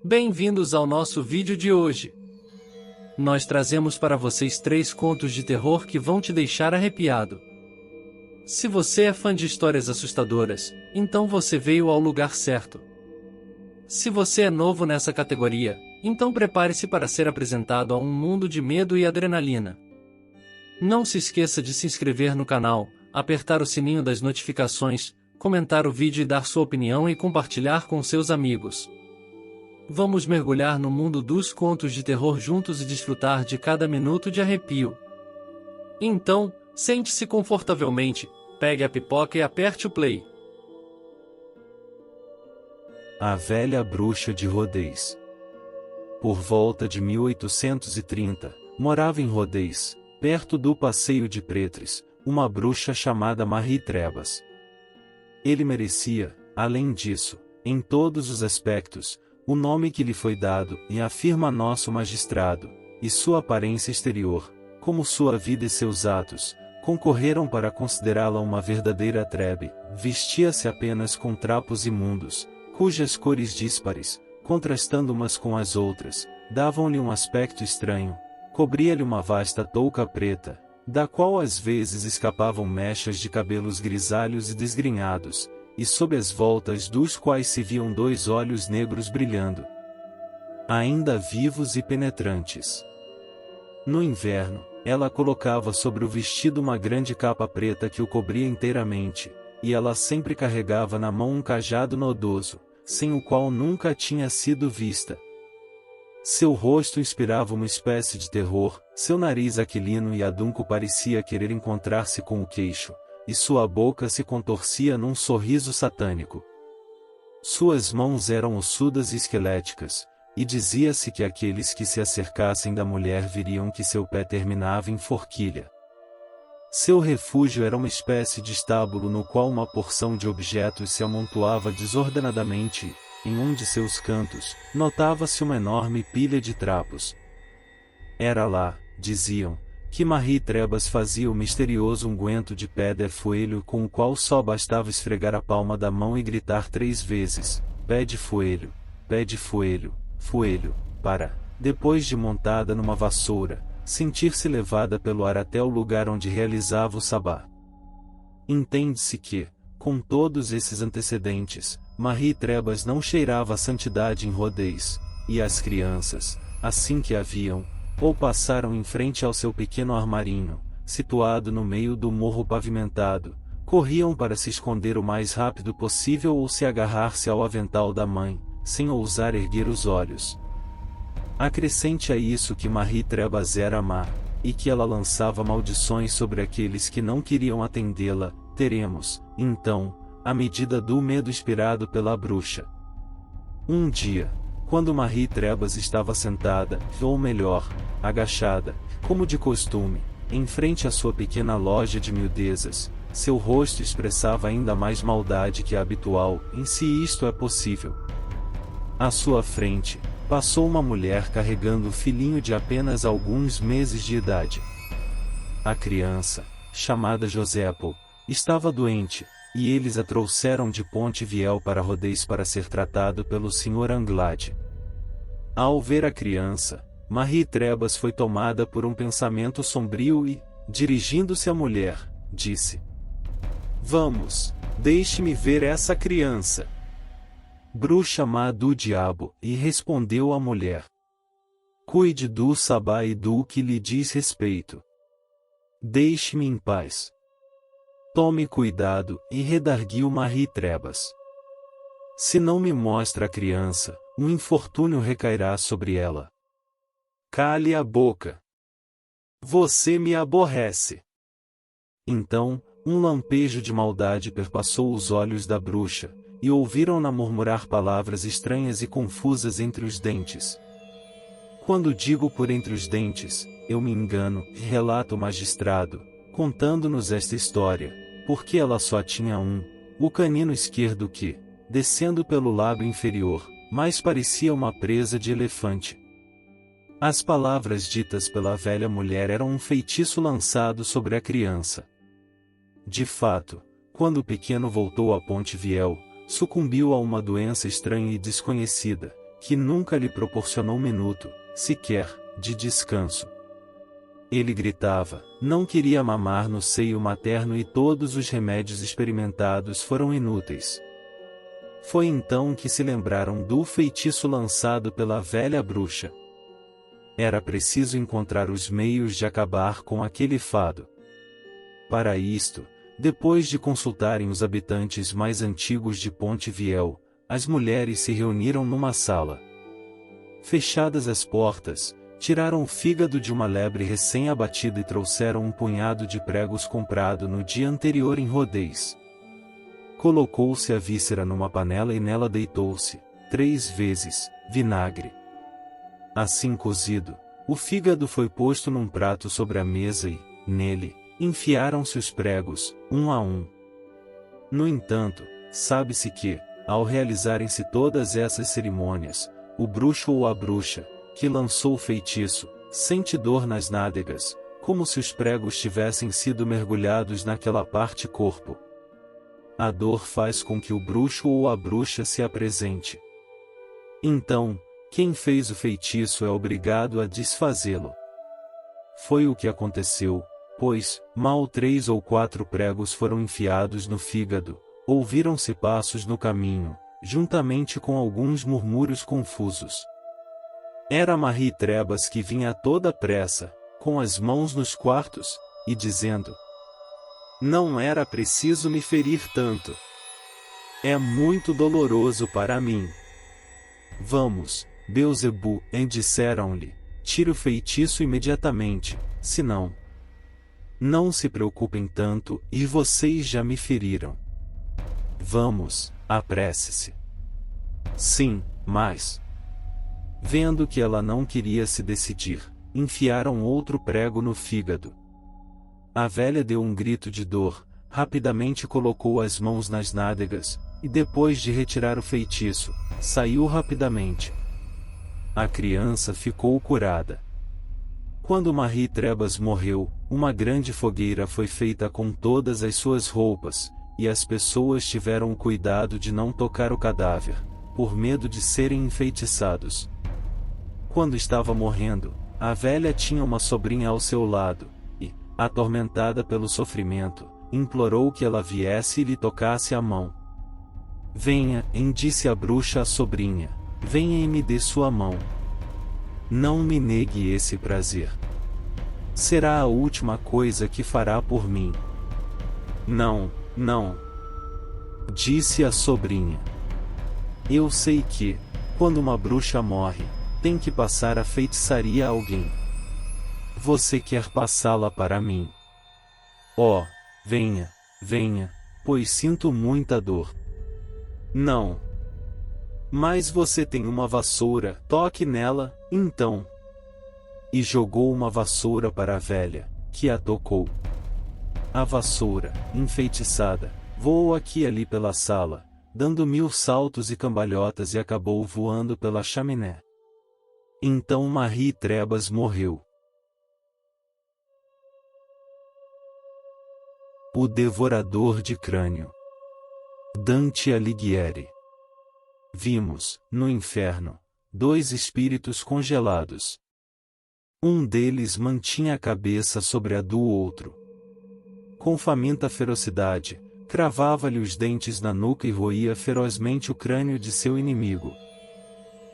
Bem-vindos ao nosso vídeo de hoje. Nós trazemos para vocês 3 contos de terror que vão te deixar arrepiado. Se você é fã de histórias assustadoras, então você veio ao lugar certo. Se você é novo nessa categoria, então prepare-se para ser apresentado a um mundo de medo e adrenalina. Não se esqueça de se inscrever no canal, apertar o sininho das notificações, comentar o vídeo e dar sua opinião e compartilhar com seus amigos. Vamos mergulhar no mundo dos contos de terror juntos e desfrutar de cada minuto de arrepio. Então, sente-se confortavelmente, pegue a pipoca e aperte o play. A Velha Bruxa de Rodez. Por volta de 1830, morava em Rodez, perto do Passeio de Pretres, uma bruxa chamada Marie Trebas. Ele merecia, além disso, em todos os aspectos, o nome que lhe foi dado, e afirma nosso magistrado, e sua aparência exterior, como sua vida e seus atos, concorreram para considerá-la uma verdadeira trebe. Vestia-se apenas com trapos imundos, cujas cores díspares, contrastando umas com as outras, davam-lhe um aspecto estranho. Cobria-lhe uma vasta touca preta, da qual às vezes escapavam mechas de cabelos grisalhos e desgrenhados, e sob as voltas dos quais se viam 2 olhos negros brilhando, ainda vivos e penetrantes. No inverno, ela colocava sobre o vestido uma grande capa preta que o cobria inteiramente, e ela sempre carregava na mão um cajado nodoso, sem o qual nunca tinha sido vista. Seu rosto inspirava uma espécie de terror, seu nariz aquilino e adunco parecia querer encontrar-se com o queixo, e sua boca se contorcia num sorriso satânico. Suas mãos eram ossudas e esqueléticas, e dizia-se que aqueles que se acercassem da mulher viriam que seu pé terminava em forquilha. Seu refúgio era uma espécie de estábulo no qual uma porção de objetos se amontoava desordenadamente, e, em um de seus cantos, notava-se uma enorme pilha de trapos. Era lá, diziam, que Marie Trebas fazia o misterioso unguento de pedra foelho com o qual só bastava esfregar a palma da mão e gritar 3 vezes, pé de foelho, foelho, para, depois de montada numa vassoura, sentir-se levada pelo ar até o lugar onde realizava o sabá. Entende-se que, com todos esses antecedentes, Marie Trebas não cheirava a santidade em Rodez, e as crianças, assim que a viam, ou passaram em frente ao seu pequeno armarinho, situado no meio do morro pavimentado, corriam para se esconder o mais rápido possível ou se agarrar-se ao avental da mãe, sem ousar erguer os olhos. Acrescente a isso que Marie Trebas era má, e que ela lançava maldições sobre aqueles que não queriam atendê-la, teremos, então, a medida do medo inspirado pela bruxa. Um dia, quando Marie Trebas estava sentada, ou melhor, agachada, como de costume, em frente à sua pequena loja de miudezas, seu rosto expressava ainda mais maldade que a habitual, se isto é possível. À sua frente, passou uma mulher carregando o filhinho de apenas alguns meses de idade. A criança, chamada Josepo, estava doente, e eles a trouxeram de Ponte-Viel para Rodez para ser tratado pelo Sr. Anglade. Ao ver a criança, Marie Trebas foi tomada por um pensamento sombrio e, dirigindo-se à mulher, disse: "Vamos, deixe-me ver essa criança." Bruxa má do diabo, e respondeu a mulher: "Cuide do sabá e do que lhe diz respeito. Deixe-me em paz." "Tome cuidado", e redarguiu Marie Trebas. "Se não me mostra a criança, um infortúnio recairá sobre ela." "Cale a boca. Você me aborrece." Então, um lampejo de maldade perpassou os olhos da bruxa, e ouviram-na murmurar palavras estranhas e confusas entre os dentes. Quando digo por entre os dentes, eu me engano, relata o magistrado, contando-nos esta história, porque ela só tinha o canino esquerdo que, descendo pelo lábio inferior, mais parecia uma presa de elefante. As palavras ditas pela velha mulher eram um feitiço lançado sobre a criança. De fato, quando o pequeno voltou a Ponte-Viel, sucumbiu a uma doença estranha e desconhecida, que nunca lhe proporcionou um minuto, sequer, de descanso. Ele gritava, não queria mamar no seio materno e todos os remédios experimentados foram inúteis. Foi então que se lembraram do feitiço lançado pela velha bruxa. Era preciso encontrar os meios de acabar com aquele fado. Para isto, depois de consultarem os habitantes mais antigos de Ponte Viel, as mulheres se reuniram numa sala. Fechadas as portas, tiraram o fígado de uma lebre recém-abatida e trouxeram um punhado de pregos comprado no dia anterior em Rodez. Colocou-se a víscera numa panela e nela deitou-se, 3 vezes, vinagre. Assim cozido, o fígado foi posto num prato sobre a mesa e, nele, enfiaram-se os pregos, um a um. No entanto, sabe-se que, ao realizarem-se todas essas cerimônias, o bruxo ou a bruxa, que lançou o feitiço, sente dor nas nádegas, como se os pregos tivessem sido mergulhados naquela parte corpo. A dor faz com que o bruxo ou a bruxa se apresente. Então, quem fez o feitiço é obrigado a desfazê-lo. Foi o que aconteceu, pois, mal 3 ou 4 pregos foram enfiados no fígado, ouviram-se passos no caminho, juntamente com alguns murmúrios confusos. Era Marie Trebas que vinha a toda pressa, com as mãos nos quartos, e dizendo: não era preciso me ferir tanto. É muito doloroso para mim. Vamos, Beelzebu, disseram-lhe, tire o feitiço imediatamente, senão. Não se preocupem tanto, e vocês já me feriram. Vamos, apresse-se. Sim, mas... Vendo que ela não queria se decidir, enfiaram outro prego no fígado. A velha deu um grito de dor, rapidamente colocou as mãos nas nádegas, e depois de retirar o feitiço, saiu rapidamente. A criança ficou curada. Quando Marie Trebas morreu, uma grande fogueira foi feita com todas as suas roupas, e as pessoas tiveram o cuidado de não tocar o cadáver, por medo de serem enfeitiçados. Quando estava morrendo, a velha tinha uma sobrinha ao seu lado, e, atormentada pelo sofrimento, implorou que ela viesse e lhe tocasse a mão. Venha, disse a bruxa à sobrinha, venha e me dê sua mão. Não me negue esse prazer. Será a última coisa que fará por mim. Não, não, disse a sobrinha. Eu sei que, quando uma bruxa morre, tem que passar a feitiçaria a alguém. Você quer passá-la para mim? Oh, venha, venha, pois sinto muita dor. Não. Mas você tem uma vassoura, toque nela, então. E jogou uma vassoura para a velha, que a tocou. A vassoura, enfeitiçada, voou aqui e ali pela sala, dando 1000 saltos e cambalhotas e acabou voando pela chaminé. Então Marie Trebas morreu. O devorador de crânio. Dante Alighieri. Vimos, no inferno, 2 espíritos congelados. Um deles mantinha a cabeça sobre a do outro. Com faminta ferocidade, cravava-lhe os dentes na nuca e roía ferozmente o crânio de seu inimigo.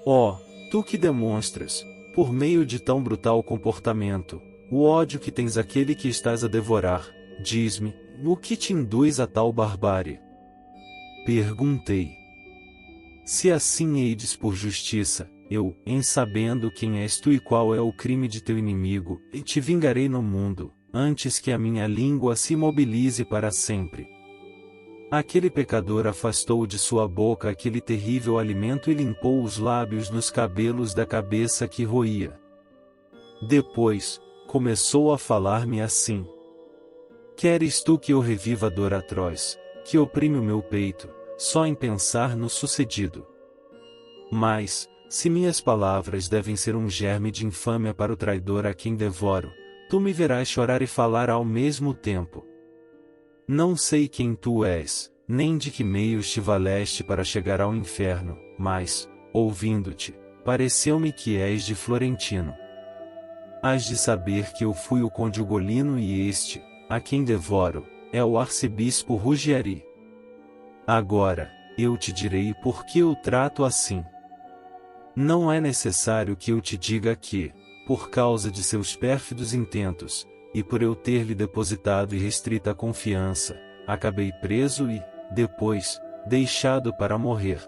Oh, tu que demonstras, por meio de tão brutal comportamento, o ódio que tens àquele que estás a devorar, diz-me, o que te induz a tal barbárie? Perguntei. Se assim heides por justiça, eu, em sabendo quem és tu e qual é o crime de teu inimigo, te vingarei no mundo, antes que a minha língua se imobilize para sempre. Aquele pecador afastou de sua boca aquele terrível alimento e limpou os lábios nos cabelos da cabeça que roía. Depois, começou a falar-me assim. Queres tu que eu reviva a dor atroz, que oprime o meu peito, só em pensar no sucedido? Mas, se minhas palavras devem ser um germe de infâmia para o traidor a quem devoro, tu me verás chorar e falar ao mesmo tempo. Não sei quem tu és, nem de que meios te valeste para chegar ao inferno, mas, ouvindo-te, pareceu-me que és de Florentino. Hás de saber que eu fui o conde Ugolino e este, a quem devoro, é o arcebispo Ruggieri. Agora, eu te direi por que eu trato assim. Não é necessário que eu te diga que, por causa de seus pérfidos intentos, e por eu ter lhe depositado irrestrita confiança, acabei preso e, depois, deixado para morrer.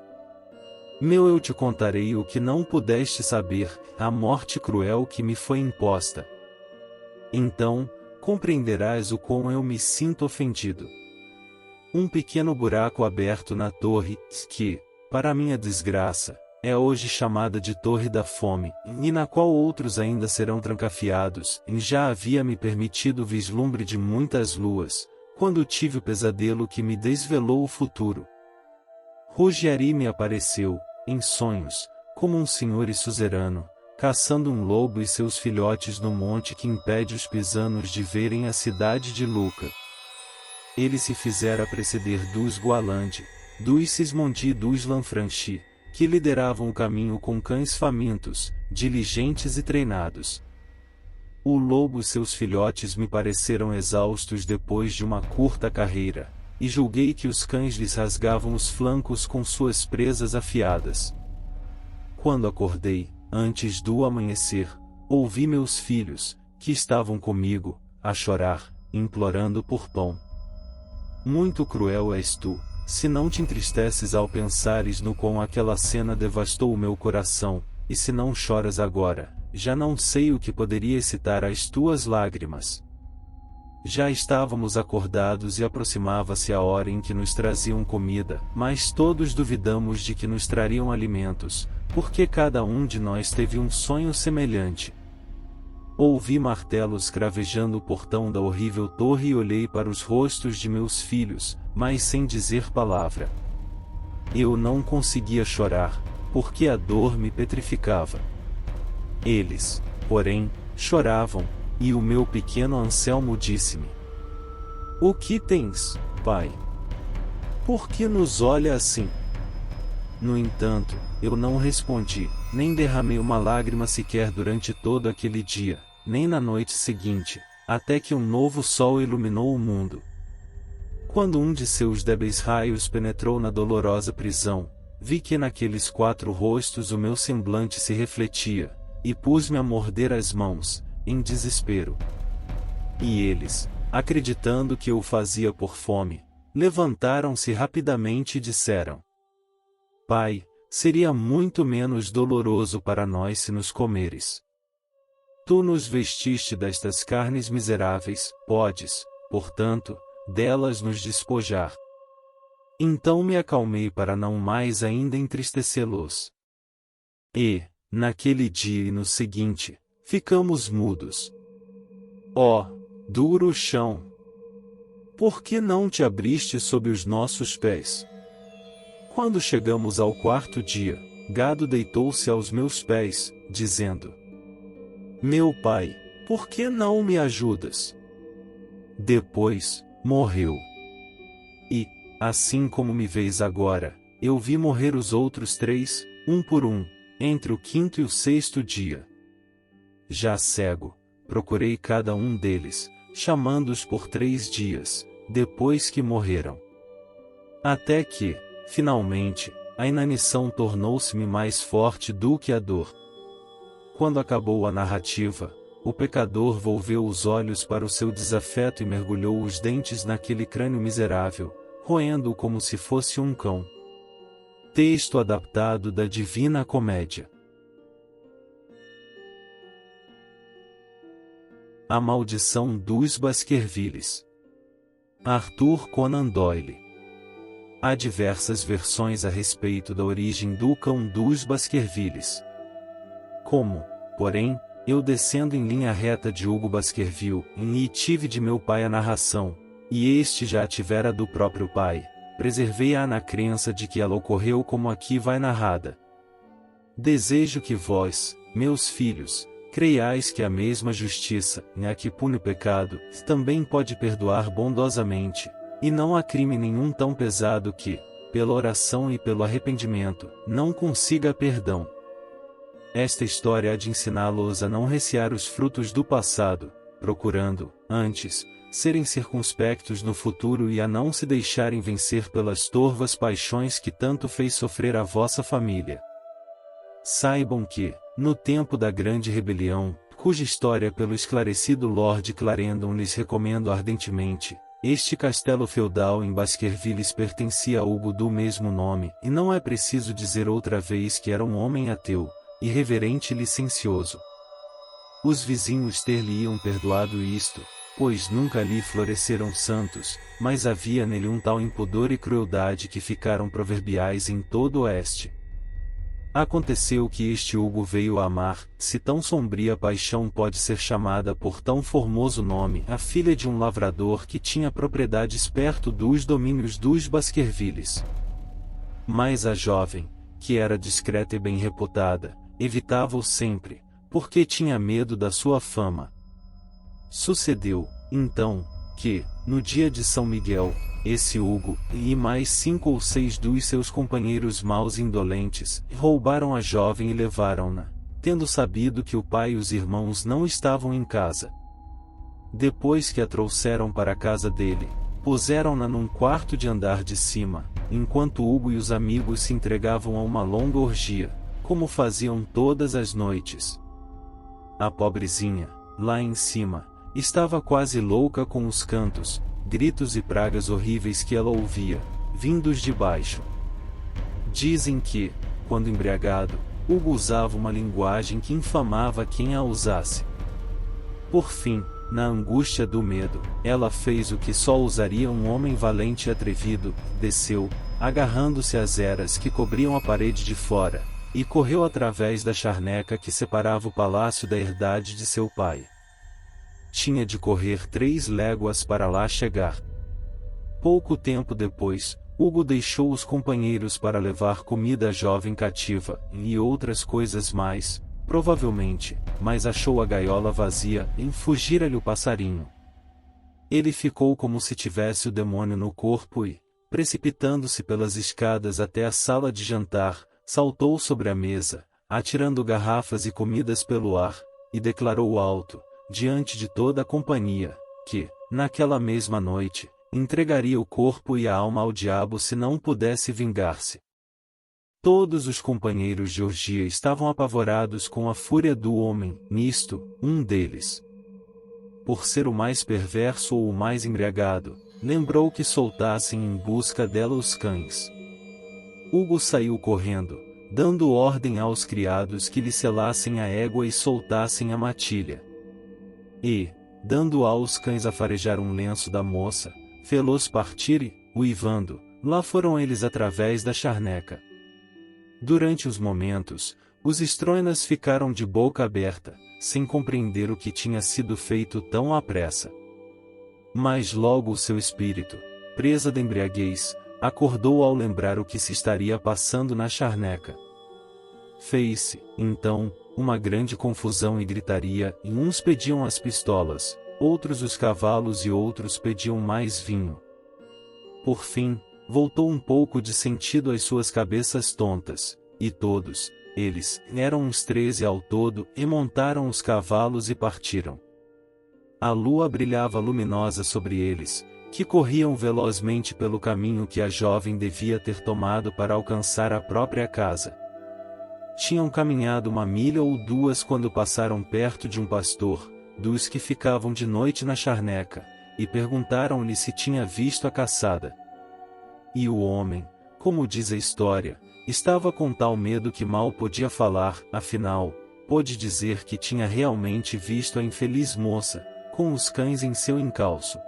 Eu te contarei o que não pudeste saber, a morte cruel que me foi imposta. Então, compreenderás o quão eu me sinto ofendido. Um pequeno buraco aberto na torre, que, para minha desgraça, é hoje chamada de Torre da Fome, e na qual outros ainda serão trancafiados, já havia me permitido vislumbre de muitas luas, quando tive o pesadelo que me desvelou o futuro. Ruggieri me apareceu, em sonhos, como um senhor e suzerano, caçando um lobo e seus filhotes no monte que impede os pisanos de verem a cidade de Lucca. Ele se fizera preceder dos Gualandi, dos Sismondi e dos Lanfranchi, que lideravam o caminho com cães famintos, diligentes e treinados. O lobo e seus filhotes me pareceram exaustos depois de uma curta carreira, e julguei que os cães lhes rasgavam os flancos com suas presas afiadas. Quando acordei, antes do amanhecer, ouvi meus filhos, que estavam comigo, a chorar, implorando por pão. Muito cruel és tu, se não te entristeces ao pensares no quão aquela cena devastou o meu coração, e se não choras agora, já não sei o que poderia excitar as tuas lágrimas. Já estávamos acordados e aproximava-se a hora em que nos traziam comida, mas todos duvidamos de que nos trariam alimentos, porque cada um de nós teve um sonho semelhante. Ouvi martelos cravejando o portão da horrível torre e olhei para os rostos de meus filhos, mas sem dizer palavra. Eu não conseguia chorar, porque a dor me petrificava. Eles, porém, choravam, e o meu pequeno Anselmo disse-me: "O que tens, pai? Por que nos olha assim?" No entanto, eu não respondi, nem derramei uma lágrima sequer durante todo aquele dia, nem na noite seguinte, até que um novo sol iluminou o mundo. Quando um de seus débeis raios penetrou na dolorosa prisão, vi que naqueles 4 rostos o meu semblante se refletia, e pus-me a morder as mãos, em desespero. E eles, acreditando que eu fazia por fome, levantaram-se rapidamente e disseram: "Pai, seria muito menos doloroso para nós se nos comeres. Tu nos vestiste destas carnes miseráveis, podes, portanto, delas nos despojar." Então me acalmei para não mais ainda entristecê-los. E, naquele dia e no seguinte, ficamos mudos. Ó, duro chão! Por que não te abriste sob os nossos pés? Quando chegamos ao 4º dia, Gado deitou-se aos meus pés, dizendo: "Meu pai, por que não me ajudas?" Depois, morreu. E, assim como me vês agora, eu vi morrer os outros 3, um por um, entre o 5º e o 6º dia. Já cego, procurei cada um deles, chamando-os por 3 dias, depois que morreram. Até que, finalmente, a inanição tornou-se-me mais forte do que a dor. Quando acabou a narrativa, o pecador volveu os olhos para o seu desafeto e mergulhou os dentes naquele crânio miserável, roendo-o como se fosse um cão. Texto adaptado da Divina Comédia. A Maldição dos Baskervilles. Arthur Conan Doyle. Há diversas versões a respeito da origem do cão dos Baskervilles. Como, porém, eu descendo em linha reta de Hugo Baskerville, e tive de meu pai a narração, e este já tivera do próprio pai, preservei-a na crença de que ela ocorreu como aqui vai narrada. Desejo que vós, meus filhos, creiais que a mesma justiça, a que pune o pecado, também pode perdoar bondosamente, e não há crime nenhum tão pesado que, pela oração e pelo arrependimento, não consiga perdão. esta história há de ensiná-los a não recear os frutos do passado, procurando, antes, serem circunspectos no futuro e a não se deixarem vencer pelas torvas paixões que tanto fez sofrer a vossa família. Saibam que, no tempo da grande rebelião, cuja história pelo esclarecido Lord Clarendon lhes recomendo ardentemente, este castelo feudal em Baskervilles pertencia a Hugo do mesmo nome, e não é preciso dizer outra vez que era um homem ateu, irreverente e licencioso. Os vizinhos ter-lhe-iam perdoado isto, pois nunca ali floresceram santos, mas havia nele um tal impudor e crueldade que ficaram proverbiais em todo o Oeste. Aconteceu que este Hugo veio a amar, se tão sombria paixão pode ser chamada por tão formoso nome, a filha de um lavrador que tinha propriedades perto dos domínios dos Baskervilles. Mas a jovem, que era discreta e bem reputada, evitava-o sempre, porque tinha medo da sua fama. Sucedeu, então, que, no dia de São Miguel, esse Hugo, e mais 5 ou 6 dos seus companheiros maus e indolentes, roubaram a jovem e levaram-na, tendo sabido que o pai e os irmãos não estavam em casa. Depois que a trouxeram para a casa dele, puseram-na num quarto de andar de cima, enquanto Hugo e os amigos se entregavam a uma longa orgia, como faziam todas as noites. A pobrezinha, lá em cima, estava quase louca com os cantos, gritos e pragas horríveis que ela ouvia, vindos de baixo. Dizem que, quando embriagado, Hugo usava uma linguagem que infamava quem a usasse. Por fim, na angústia do medo, ela fez o que só usaria um homem valente e atrevido, desceu, agarrando-se às eras que cobriam a parede de fora, e correu através da charneca que separava o palácio da herdade de seu pai. Tinha de correr 3 léguas para lá chegar. Pouco tempo depois, Hugo deixou os companheiros para levar comida à jovem cativa, e outras coisas mais, provavelmente, mas achou a gaiola vazia, e fugira-lhe o passarinho. Ele ficou como se tivesse o demônio no corpo e, precipitando-se pelas escadas até a sala de jantar, saltou sobre a mesa, atirando garrafas e comidas pelo ar, e declarou alto, diante de toda a companhia, que, naquela mesma noite, entregaria o corpo e a alma ao diabo se não pudesse vingar-se. Todos os companheiros de orgia estavam apavorados com a fúria do homem, nisto, um deles, por ser o mais perverso ou o mais embriagado, lembrou que soltassem em busca dela os cães. Hugo saiu correndo, dando ordem aos criados que lhe selassem a égua e soltassem a matilha. E, dando aos cães a farejar um lenço da moça, fê-los partir e, uivando, lá foram eles através da charneca. Durante os momentos, os estroinas ficaram de boca aberta, sem compreender o que tinha sido feito tão à pressa. Mas logo o seu espírito, presa da embriaguez, acordou ao lembrar o que se estaria passando na charneca. Fez-se, então, uma grande confusão e gritaria, e uns pediam as pistolas, outros os cavalos e outros pediam mais vinho. Por fim, voltou um pouco de sentido às suas cabeças tontas, e todos, eles, eram uns 13 ao todo, e montaram os cavalos e partiram. A lua brilhava luminosa sobre eles, que corriam velozmente pelo caminho que a jovem devia ter tomado para alcançar a própria casa. Tinham caminhado 1 milha ou 2 quando passaram perto de um pastor, dos que ficavam de noite na charneca, e perguntaram-lhe se tinha visto a caçada. E o homem, como diz a história, estava com tal medo que mal podia falar, afinal, pôde dizer que tinha realmente visto a infeliz moça, com os cães em seu encalço.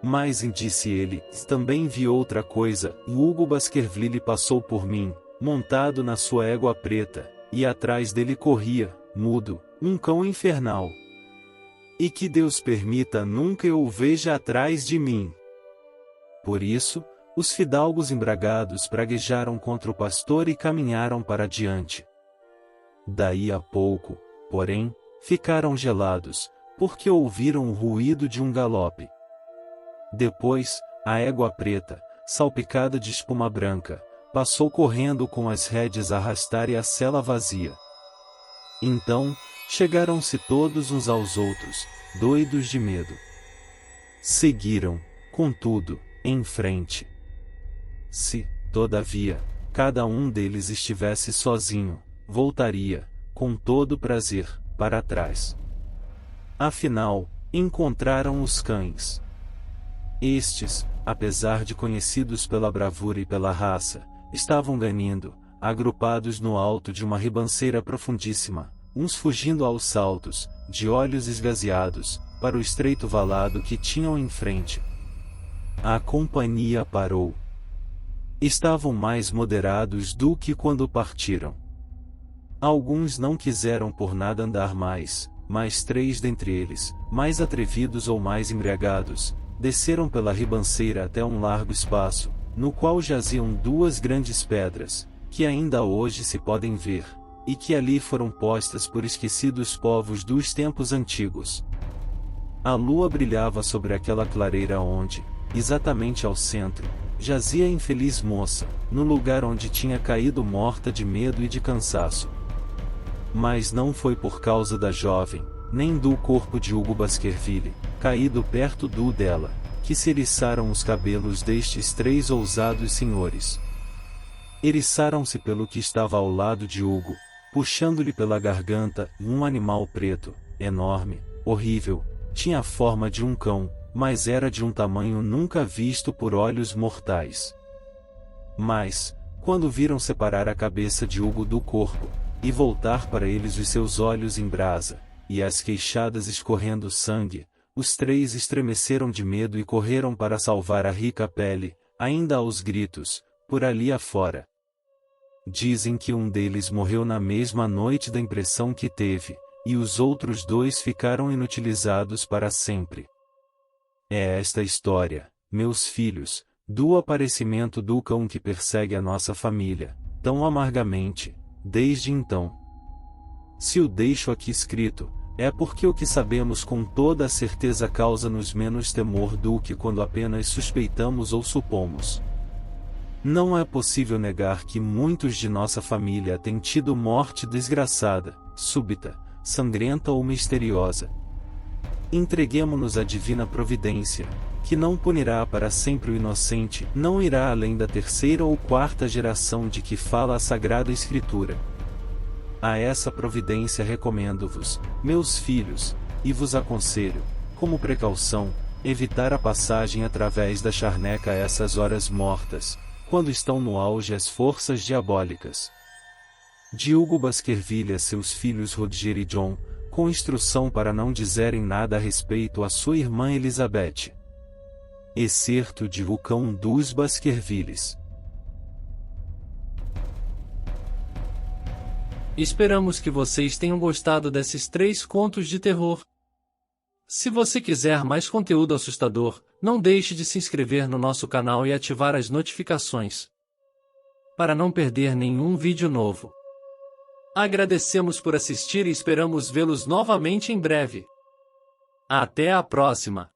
Mas disse ele, também vi outra coisa, e Hugo Baskerville passou por mim, montado na sua égua preta, e atrás dele corria, mudo, um cão infernal. E que Deus permita nunca eu o veja atrás de mim. Por isso, os fidalgos embriagados praguejaram contra o pastor e caminharam para diante. Daí a pouco, porém, ficaram gelados, porque ouviram o ruído de um galope. Depois, a égua preta, salpicada de espuma branca, passou correndo com as rédeas a arrastar e a sela vazia. Então, chegaram-se todos uns aos outros, doidos de medo. Seguiram, contudo, em frente. Se, todavia, cada um deles estivesse sozinho, voltaria, com todo prazer, para trás. Afinal, encontraram os cães. Estes, apesar de conhecidos pela bravura e pela raça, estavam ganindo, agrupados no alto de uma ribanceira profundíssima, uns fugindo aos saltos, de olhos esgazeados, para o estreito valado que tinham em frente. A companhia parou. Estavam mais moderados do que quando partiram. Alguns não quiseram por nada andar mais, mas 3 dentre eles, mais atrevidos ou mais embriagados, desceram pela ribanceira até um largo espaço, no qual jaziam 2 grandes pedras, que ainda hoje se podem ver, e que ali foram postas por esquecidos povos dos tempos antigos. A lua brilhava sobre aquela clareira onde, exatamente ao centro, jazia a infeliz moça, no lugar onde tinha caído morta de medo e de cansaço. Mas não foi por causa da jovem, nem do corpo de Hugo Baskerville, caído perto do dela, que se eriçaram os cabelos destes 3 ousados senhores. Eriçaram-se pelo que estava ao lado de Hugo, puxando-lhe pela garganta um animal preto, enorme, horrível, tinha a forma de um cão, mas era de um tamanho nunca visto por olhos mortais. Mas, quando viram separar a cabeça de Hugo do corpo, e voltar para eles os seus olhos em brasa, e as queixadas escorrendo sangue, os 3 estremeceram de medo e correram para salvar a rica pele, ainda aos gritos, por ali afora. Dizem que um deles morreu na mesma noite da impressão que teve, e os outros 2 ficaram inutilizados para sempre. É esta a história, meus filhos, do aparecimento do cão que persegue a nossa família, tão amargamente, desde então. Se o deixo aqui escrito, é porque o que sabemos com toda a certeza causa-nos menos temor do que quando apenas suspeitamos ou supomos. Não é possível negar que muitos de nossa família têm tido morte desgraçada, súbita, sangrenta ou misteriosa. Entreguemo-nos à divina providência, que não punirá para sempre o inocente, não irá além da 3ª ou 4ª geração de que fala a Sagrada Escritura. A essa providência recomendo-vos, meus filhos, e vos aconselho, como precaução, evitar a passagem através da charneca a essas horas mortas, quando estão no auge as forças diabólicas. De Hugo Baskerville a seus filhos Roger e John, com instrução para não dizerem nada a respeito à sua irmã Elizabeth. Excerto de O Cão dos Baskervilles. Esperamos que vocês tenham gostado desses 3 contos de terror. Se você quiser mais conteúdo assustador, não deixe de se inscrever no nosso canal e ativar as notificações, para não perder nenhum vídeo novo. Agradecemos por assistir e esperamos vê-los novamente em breve. Até a próxima!